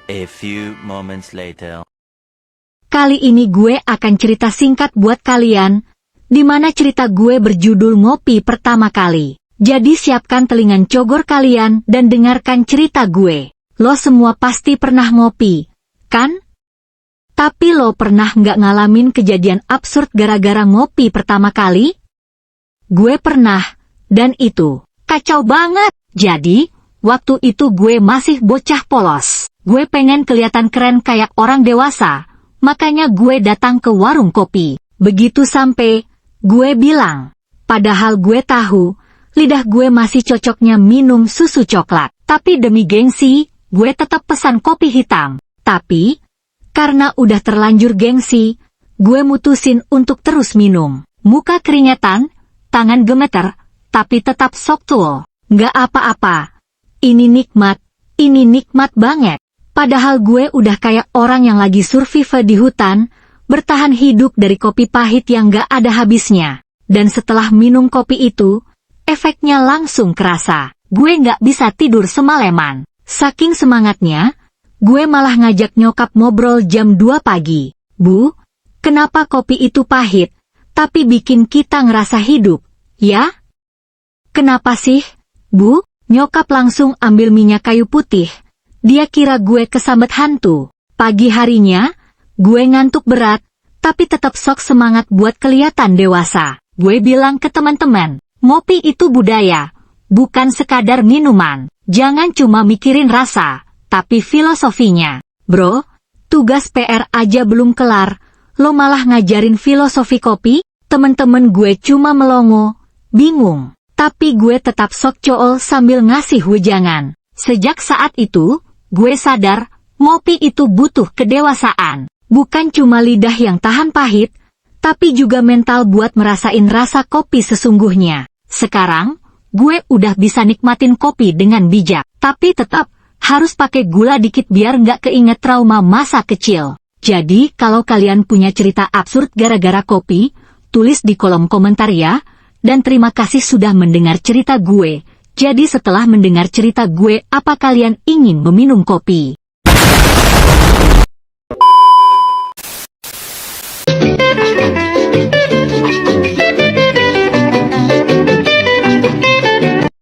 A few moments later. Kali ini gue akan cerita singkat buat kalian, di mana cerita gue berjudul Ngopi Pertama Kali. Jadi siapkan telinga cogor kalian dan dengarkan cerita gue. Lo semua pasti pernah ngopi, kan? Tapi lo pernah nggak ngalamin kejadian absurd gara-gara ngopi pertama kali? Gue pernah, dan itu kacau banget. Jadi, waktu itu gue masih bocah polos. Gue pengen kelihatan keren kayak orang dewasa, makanya gue datang ke warung kopi. Begitu sampai, gue bilang, padahal gue tahu, lidah gue masih cocoknya minum susu coklat. Tapi demi gengsi, gue tetap pesan kopi hitam. Tapi, karena udah terlanjur gengsi, gue mutusin untuk terus minum. Muka keringetan, tangan gemeter, tapi tetap sok tuh. Nggak apa-apa. Ini nikmat banget. Padahal gue udah kayak orang yang lagi survive di hutan, bertahan hidup dari kopi pahit yang nggak ada habisnya. Dan setelah minum kopi itu, efeknya langsung kerasa. Gue nggak bisa tidur semalaman. Saking semangatnya, gue malah ngajak nyokap ngobrol jam 2 pagi. Bu, kenapa kopi itu pahit, tapi bikin kita ngerasa hidup, ya? Kenapa sih, Bu? Nyokap langsung ambil minyak kayu putih. Dia kira gue kesambet hantu. Pagi harinya, gue ngantuk berat, tapi tetap sok semangat buat kelihatan dewasa. Gue bilang ke teman-teman, ngopi itu budaya, bukan sekadar minuman. Jangan cuma mikirin rasa, tapi filosofinya. Bro, tugas PR aja belum kelar, lo malah ngajarin filosofi kopi? Temen-temen gue cuma melongo, bingung. Tapi gue tetap sok cool sambil ngasih wejangan. Sejak saat itu, gue sadar, ngopi itu butuh kedewasaan. Bukan cuma lidah yang tahan pahit, tapi juga mental buat merasain rasa kopi sesungguhnya. Sekarang, gue udah bisa nikmatin kopi dengan bijak. Tapi tetap, harus pakai gula dikit biar nggak keinget trauma masa kecil. Jadi, kalau kalian punya cerita absurd gara-gara kopi, tulis di kolom komentar ya. Dan terima kasih sudah mendengar cerita gue. Jadi setelah mendengar cerita gue, apa kalian ingin meminum kopi?